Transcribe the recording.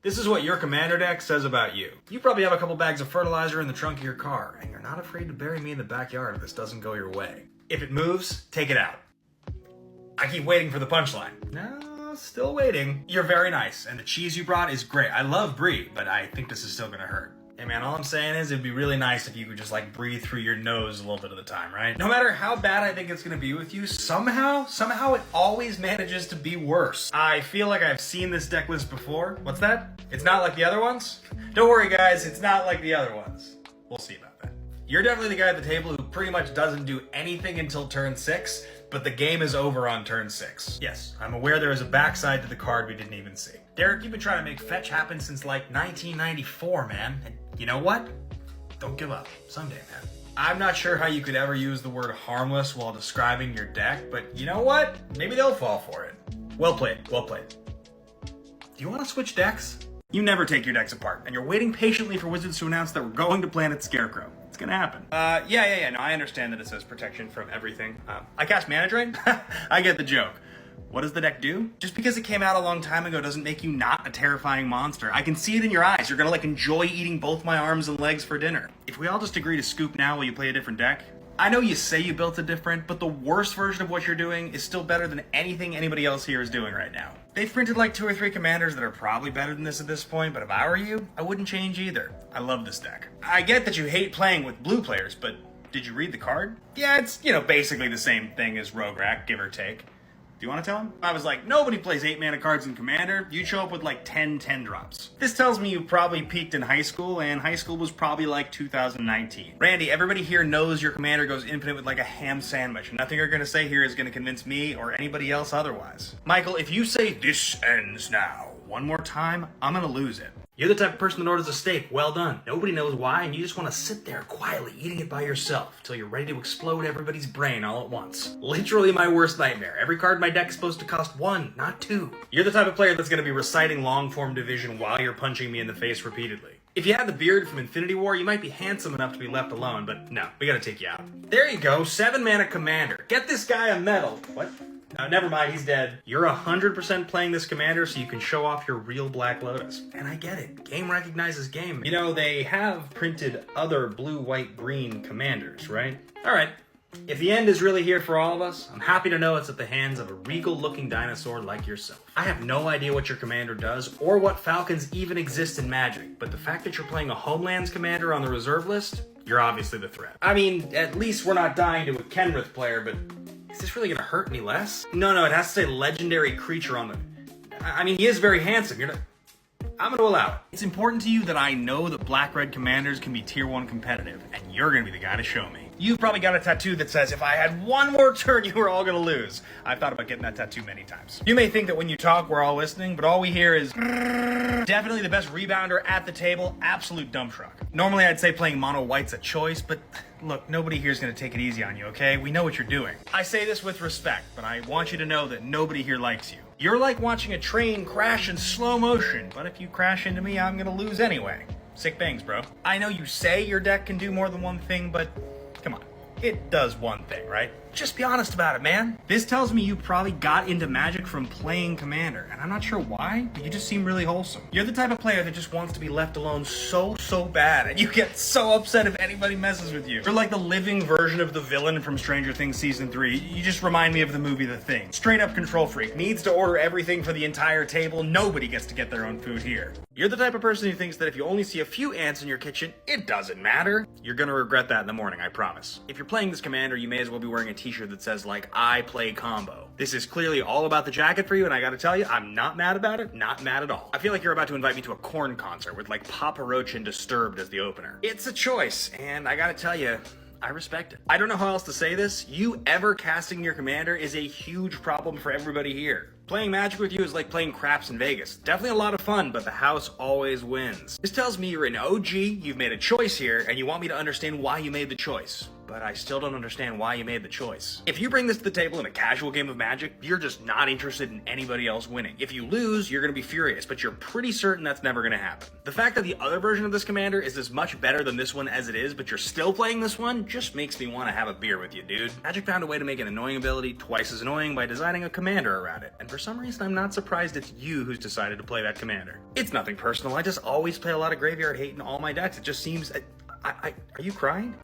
This is what your commander deck says about you. You probably have a couple bags of fertilizer in the trunk of your car, and you're not afraid to bury me in the backyard if this doesn't go your way. If it moves, take it out. I keep waiting for the punchline. No, still waiting. You're very nice, and the cheese you brought is great. I love brie, but I think this is still gonna hurt. Hey man, all I'm saying is it'd be really nice if you could just like breathe through your nose a little bit of the time, right? No matter how bad I think it's gonna be with you, somehow it always manages to be worse. I feel like I've seen this deck list before. What's that? It's not like the other ones? Don't worry guys, it's not like the other ones. We'll see about that. You're definitely the guy at the table who pretty much doesn't do anything until turn 6, but the game is over on turn 6. Yes, I'm aware there is a backside to the card we didn't even see. Derek, you've been trying to make fetch happen since like 1994, man. And you know what? Don't give up. Someday, man. I'm not sure how you could ever use the word harmless while describing your deck, but you know what? Maybe they'll fall for it. Well played, well played. Do you want to switch decks? You never take your decks apart, and you're waiting patiently for Wizards to announce that we're going to Planet Scarecrow. It's gonna happen. Yeah. No, I understand that it says protection from everything. I cast Mana Drain? I get the joke. What does the deck do? Just because it came out a long time ago doesn't make you not a terrifying monster. I can see it in your eyes. You're gonna like enjoy eating both my arms and legs for dinner. If we all just agree to scoop now while you play a different deck, I know you say you built it different, but the worst version of what you're doing is still better than anything anybody else here is doing right now. They've printed like 2 or 3 commanders that are probably better than this at this point, but if I were you, I wouldn't change either. I love this deck. I get that you hate playing with blue players, but did you read the card? Yeah, it's, basically the same thing as Rograk, give or take. Do you want to tell him? I was like, nobody plays 8 mana cards in Commander. You'd show up with like 10 drops. This tells me you probably peaked in high school, and high school was probably like 2019. Randy, everybody here knows your Commander goes infinite with like a ham sandwich. Nothing you're going to say here is going to convince me or anybody else otherwise. Michael, if you say this ends now one more time, I'm going to lose it. You're the type of person that orders a steak, well done. Nobody knows why, and you just want to sit there quietly eating it by yourself until you're ready to explode everybody's brain all at once. Literally my worst nightmare. Every card in my deck is supposed to cost 1, not 2. You're the type of player that's going to be reciting long-form division while you're punching me in the face repeatedly. If you had the beard from Infinity War, you might be handsome enough to be left alone, but no, we gotta take you out. There you go, 7 mana commander. Get this guy a medal. What? Never mind, he's dead. You're 100% playing this commander so you can show off your real Black Lotus. And I get it. Game recognizes game. They have printed other blue, white, green commanders, right? Alright. If the end is really here for all of us, I'm happy to know it's at the hands of a regal-looking dinosaur like yourself. I have no idea what your commander does, or what Falcons even exist in Magic, but the fact that you're playing a Homelands commander on the reserve list, you're obviously the threat. I mean, at least we're not dying to a Kenrith player, but is this really gonna hurt any less? No, it has to say legendary creature on the... I mean, he is very handsome. I'm gonna allow it. It's important to you that I know that black-red commanders can be tier 1 competitive, and you're gonna be the guy to show me. You've probably got a tattoo that says, if I had one more turn, you were all gonna lose. I've thought about getting that tattoo many times. You may think that when you talk, we're all listening, but all we hear is... Definitely the best rebounder at the table, absolute dump truck. Normally I'd say playing mono white's a choice, but look, nobody here's gonna take it easy on you, okay? We know what you're doing. I say this with respect, but I want you to know that nobody here likes you. You're like watching a train crash in slow motion, but if you crash into me, I'm gonna lose anyway. Sick bangs, bro. I know you say your deck can do more than one thing, but come on. It does one thing, right? Just be honest about it, man. This tells me you probably got into Magic from playing Commander, and I'm not sure why, but you just seem really wholesome. You're the type of player that just wants to be left alone so bad, and you get so upset if anybody messes with you. You're like the living version of the villain from Stranger Things Season 3. You just remind me of the movie The Thing. Straight up control freak. Needs to order everything for the entire table. Nobody gets to get their own food here. You're the type of person who thinks that if you only see a few ants in your kitchen, it doesn't matter. You're gonna regret that in the morning, I promise. If you're playing this commander, you may as well be wearing a t-shirt that says, like, I play combo. This is clearly all about the jacket for you, and I gotta tell you, I'm not mad about it, not mad at all. I feel like you're about to invite me to a Korn concert with, like, Papa Roach and Disturbed as the opener. It's a choice, and I gotta tell you, I respect it. I don't know how else to say this. You ever casting your commander is a huge problem for everybody here. Playing Magic with you is like playing craps in Vegas. Definitely a lot of fun, but the house always wins. This tells me you're an OG, you've made a choice here, and you want me to understand why you made the choice. but I still don't understand why you made the choice. If you bring this to the table in a casual game of Magic, you're just not interested in anybody else winning. If you lose, you're gonna be furious, but you're pretty certain that's never gonna happen. The fact that the other version of this commander is as much better than this one as it is, but you're still playing this one, just makes me want to have a beer with you, dude. Magic found a way to make an annoying ability twice as annoying by designing a commander around it, and for some reason I'm not surprised it's you who's decided to play that commander. It's nothing personal, I just always play a lot of graveyard hate in all my decks. It just seems... are you crying?